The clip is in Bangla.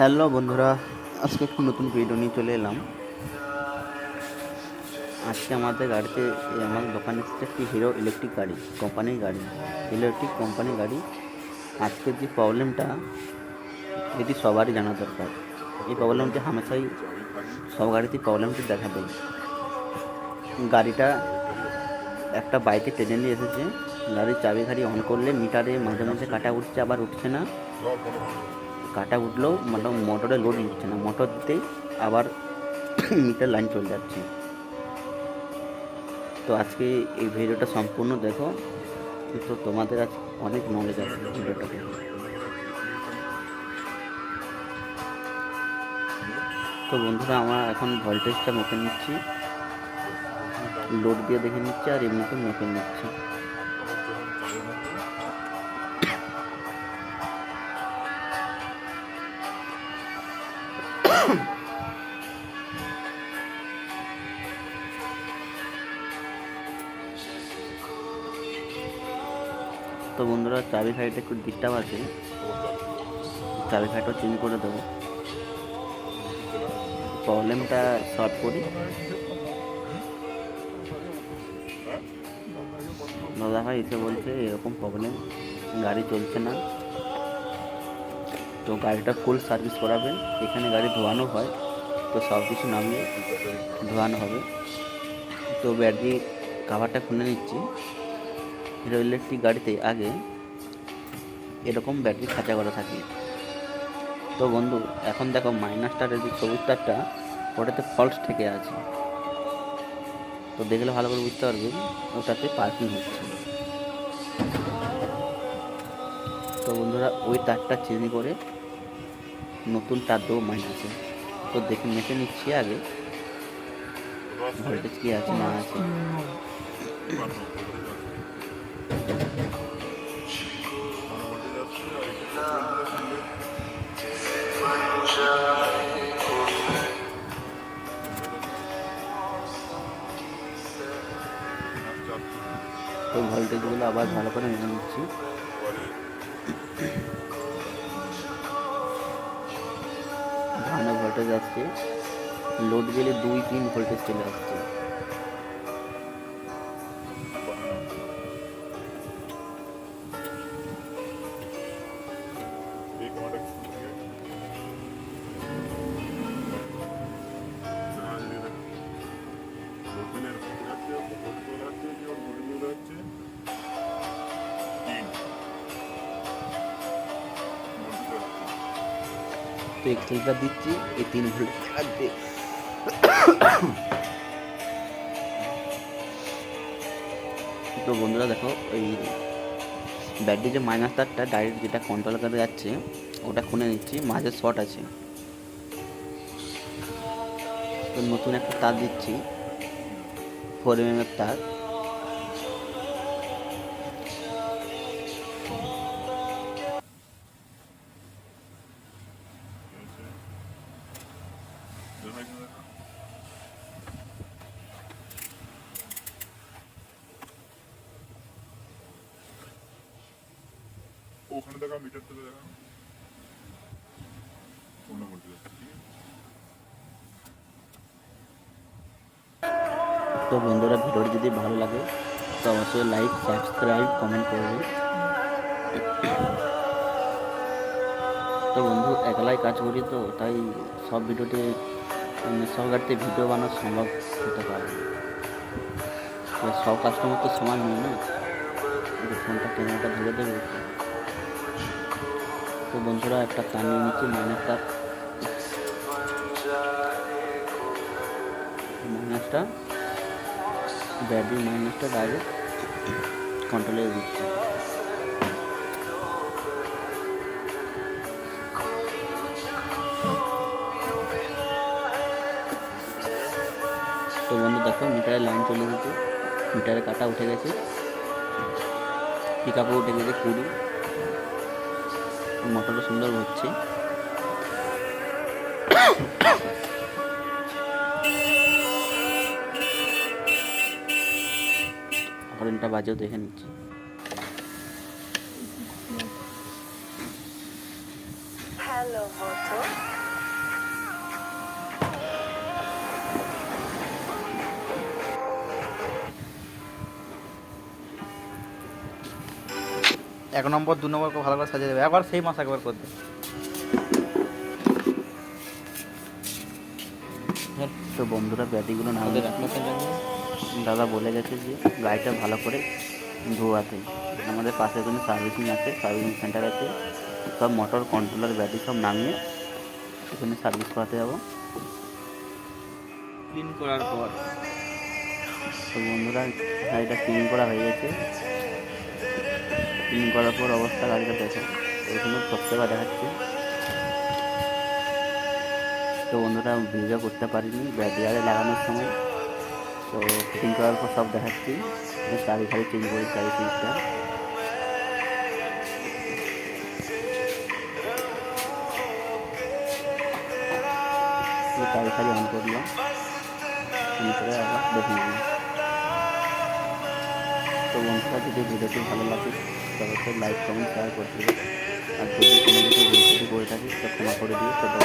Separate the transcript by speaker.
Speaker 1: হ্যালো বন্ধুরা, আজকে একটু নতুন ভিডিও নিয়ে চলে এলাম। আজকে আমাদের গাড়িতে আমার দোকানে এসেছে একটি হিরো ইলেকট্রিক গাড়ি, কোম্পানির গাড়ি। আজকের যে প্রবলেমটা, এটি সবারই জানা দরকার। এই প্রবলেমটি হামেশাই সব গাড়িতেই প্রবলেমটি দেখা দেয়। গাড়িটা একটা বাইকে টেনে নিয়ে এসেছে। গাড়ির চাবি ঘাড়ি অন করলে মিটারে মাঝে মাঝে কাটা উঠছে, আবার উঠছে না। কাটা উঠলেও মোটরে লোড নিচ্ছে না, মোটর দিতেই আবার মিটার লাইন চলে যাচ্ছে। তো আজকে এই ভিডিওটা সম্পূর্ণ দেখো, তো তোমাদের আজ অনেক নলেজ আছে ভিডিওটাতে। তো বন্ধুরা, আমরা এখন ভোল্টেজটা মেপে নিচ্ছি, লোড দিয়ে দেখে নিচ্ছি আর এমনিতে মেপে নিচ্ছি। তো বন্ধুরা, চাবি খাড়িটা একটু ডিস্টার্ব আছে, চাবি খাড়িটাও চেঞ্জ করে দেবো, প্রবলেমটা সলভ করি। দাদা ভাই এসে বলছে এরকম প্রবলেম, গাড়ি চলছে না। তো গাড়িটা ফুল সার্ভিস করাবেন, এখানে গাড়ি ধোয়ানো হয়, তো সব কিছু নামিয়ে ধোয়ানো হবে। তো ব্যাটারি কাভারটা খুলে নিচ্ছি। হিরো ইলেকট্রিক গাড়িতে আগে এরকম ব্যাটারি খাঁচা করা থাকে। তো বন্ধু, এখন দেখো মাইনাসটার যে সবুজ তারটা, ওটাতে ফল্ট থেকে আছে। তো দেখলে ভালো করে বুঝতে পারবে ওটাতে পার্কিং হচ্ছে। তো বন্ধুরা, ওই তারটা চেঞ্জ করে নতুন তার দেবো মাইনাসে। তো দেখে মেপে নিচ্ছি আগে ভোল্টেজ কি আছে না আছে। তো ভোল্টেজগুলো আবার ভালো করে মেনে নিচ্ছি। ভালো ভোল্টেজ আসছে, লোড গেলে 2-3 ভোল্টেজ চলে আসছে। তো এক্সেলটা দিচ্ছি, এই 3 ভোল্ট থাকবে। তো বন্ধুরা দেখো, ওই ব্যাটারি যে মাইনাস তারটা ডাইরেক্ট যেটা কন্ট্রোল করে যাচ্ছে, ওটা খুলে নিচ্ছি, মাঝে শর্ট আছে। তো নতুন একটা তার দিচ্ছি, 4 mm এর তার।
Speaker 2: ওখানে দেখা মিটার থেকে দেখা অন্য বলতে যাচ্ছে।
Speaker 1: তো বন্ধুরা, ভিডিওটি যদি ভালো লাগে তো অবশ্যই লাইক, সাবস্ক্রাইব, কমেন্ট করবে। তো বন্ধু, একলাই কাজ করি, তো তাই সব ভিডিওতে সব গাড়িতে ভিডিও বানানো সম্ভব হতে পারে। সব কাস্টমার তো সমান নয় না, যে ফোনটা ক্যামেরাটা ধরে দেবে। তো বন্ধুরা, একটা তার নিয়ে নিচ্ছি, মাইনাসটা ব্যাটারি মাইনাসটা ডাইরেক্ট কন্ট্রোলে দিচ্ছি। তো বন্ধু দেখো, মিটারের লাইন চলে গেছে, মিটারে কাটা উঠে গেছে, পিক আপও উঠে গেছে 20, মোটরও সুন্দর হচ্ছে। হরেনটা বাজেও দেখে নিচ্ছি।
Speaker 3: Hello, Moto.
Speaker 4: 1 নম্বর 2 নম্বর ভালো করে সাজিয়ে দেবে, একবার সেই মাছ একবার করবে।
Speaker 1: তো বন্ধুরা ব্যাটিগুলো নামিয়ে দাদা বলে গেছে যে গাড়িটা ভালো করে ধোয়াতে। আমাদের পাশে কোনো সার্ভিসিং আছে, সার্ভিসিং সেন্টার আছে, সব মোটর কন্ট্রোলার ব্যাটারি সব নামিয়ে এখানে সার্ভিস করাতে যাবো ক্লিন করার পর। তো বন্ধুরা গাড়িটা ক্লিন করা হয়ে গেছে। ক্লিন করার পর অবস্থা গাড়িটা দেখো, এখানে সবথেকে দেখাচ্ছে। তো বন্ধুরা ভিডিও করতে পারিনি ব্যাটারি লাগানোর সময়, তো ফিটিং করার পর সব দেখাচ্ছি। চাবি খালি চেঞ্জ করি, চাবি সুইচটা। চাবি খালি অন করলাম, অন করে আবার দেখে নিলাম। তো বন্ধুরা যদি ভিডিওটি ভালো লাগে তবে লাইক কমেন্ট শেয়ার করতে হবে। আর যদি কোনো কিছু ভুল ত্রুটি করে থাকি তো ক্ষমা করে দিয়ে ছোটো